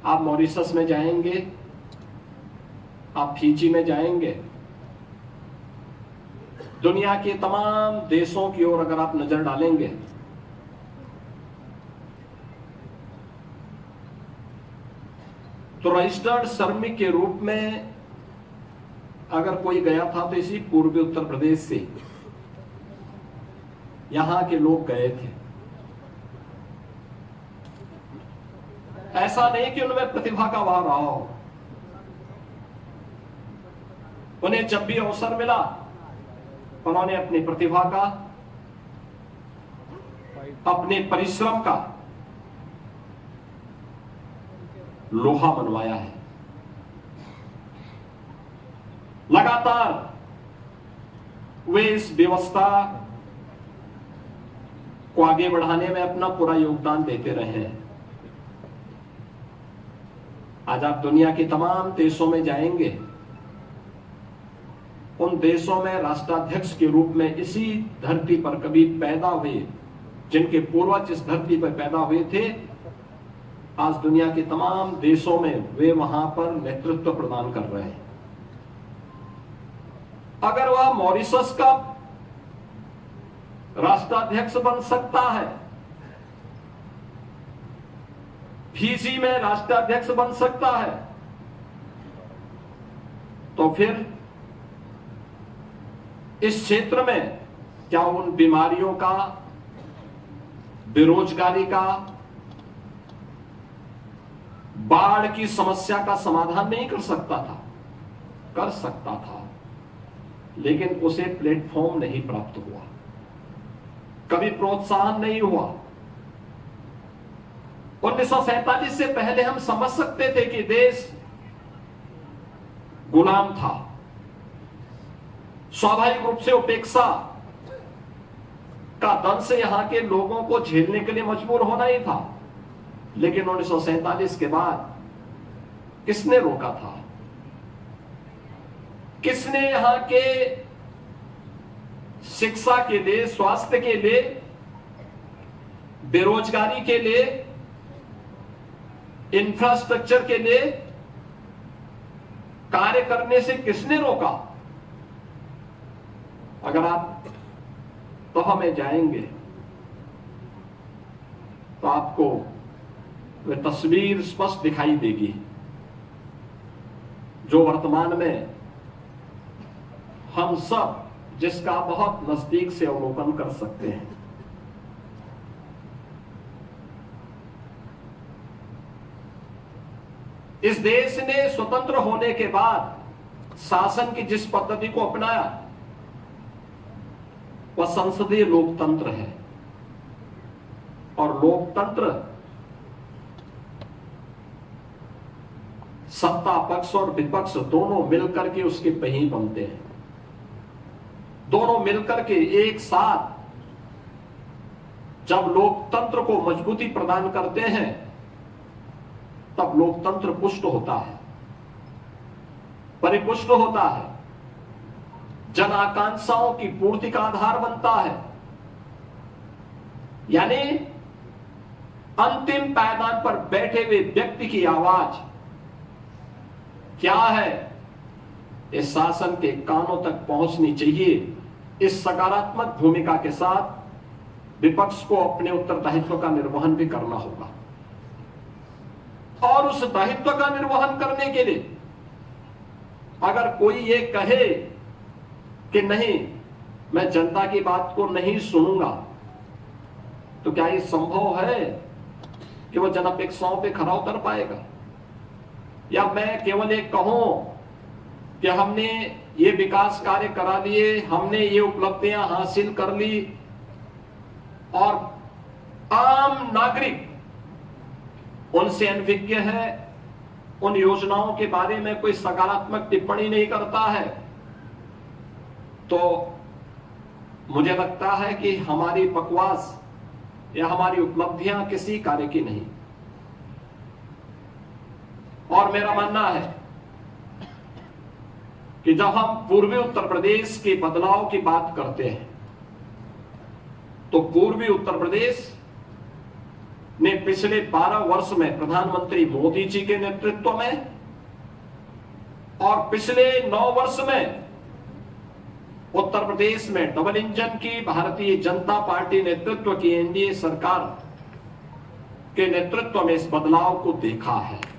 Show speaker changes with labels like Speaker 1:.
Speaker 1: आप मॉरिशस में जाएंगे, आप फिजी में जाएंगे, दुनिया के तमाम देशों की ओर अगर आप नजर डालेंगे तो रजिस्टर्ड श्रमिक के रूप में अगर कोई गया था तो इसी पूर्वी उत्तर प्रदेश से यहां के लोग गए थे। ऐसा नहीं कि उनमें प्रतिभा का वार रहा हो, उन्हें जब भी अवसर मिला उन्होंने अपनी प्रतिभा का, अपने परिश्रम का लोहा मनवाया है। लगातार वे इस व्यवस्था को आगे बढ़ाने में अपना पूरा योगदान देते रहे हैं। आज आप दुनिया के तमाम देशों में जाएंगे, उन देशों में राष्ट्राध्यक्ष के रूप में इसी धरती पर कभी पैदा हुए, जिनके पूर्वज इस धरती पर पैदा हुए थे, आज दुनिया के तमाम देशों में वे वहां पर नेतृत्व प्रदान कर रहे हैं। अगर वह मॉरिशस का राष्ट्राध्यक्ष बन सकता है, फिजी में राष्ट्राध्यक्ष बन सकता है, तो फिर इस क्षेत्र में क्या उन बीमारियों का, बेरोजगारी का, बाढ़ की समस्या का समाधान नहीं कर सकता था? कर सकता था, लेकिन उसे प्लेटफॉर्म नहीं प्राप्त हुआ, कभी प्रोत्साहन नहीं हुआ। 1947 से पहले हम समझ सकते थे कि देश गुलाम था, स्वाभाविक रूप से उपेक्षा का दंश यहां के लोगों को झेलने के लिए मजबूर होना ही था। लेकिन 1947 के बाद किसने रोका था? किसने यहां के शिक्षा के लिए, स्वास्थ्य के लिए, बेरोजगारी के लिए, इंफ्रास्ट्रक्चर के लिए कार्य करने से किसने रोका? अगर आप तह में जाएंगे तो आपको वह तस्वीर स्पष्ट दिखाई देगी जो वर्तमान में हम सब जिसका बहुत नजदीक से अवलोकन कर सकते हैं। इस देश ने स्वतंत्र होने के बाद शासन की जिस पद्धति को अपनाया वह संसदीय लोकतंत्र है, और लोकतंत्र सत्ता पक्ष और विपक्ष दोनों मिलकर के उसके पहिए बनते हैं। दोनों मिलकर के एक साथ जब लोकतंत्र को मजबूती प्रदान करते हैं तब लोकतंत्र पुष्ट होता है, परिपुष्ट होता है, जन आकांक्षाओं की पूर्ति का आधार बनता है। यानी अंतिम पायदान पर बैठे हुए व्यक्ति की आवाज क्या है, इस शासन के कानों तक पहुंचनी चाहिए। इस सकारात्मक भूमिका के साथ विपक्ष को अपने उत्तरदायित्व का निर्वहन भी करना होगा, और उस दायित्व का निर्वहन करने के लिए अगर कोई ये कहे कि नहीं मैं जनता की बात को नहीं सुनूंगा, तो क्या ये संभव है कि वह जन अपेक्षाओं पे खरा उतर पाएगा? या मैं केवल एक कहूं कि हमने ये विकास कार्य करा लिए, हमने ये उपलब्धियां हासिल कर ली, और आम नागरिक उनसे अनभिज्ञ है, उन योजनाओं के बारे में कोई सकारात्मक टिप्पणी नहीं करता है, तो मुझे लगता है कि हमारी बकवास या हमारी उपलब्धियां किसी कार्य की नहीं। और मेरा मानना है कि जब हम पूर्वी उत्तर प्रदेश के बदलाव की बात करते हैं तो पूर्वी उत्तर प्रदेश ने पिछले 12 वर्ष में प्रधानमंत्री मोदी जी के नेतृत्व में और पिछले 9 वर्ष में उत्तर प्रदेश में डबल इंजन की भारतीय जनता पार्टी नेतृत्व की एनडीए सरकार के नेतृत्व में इस बदलाव को देखा है।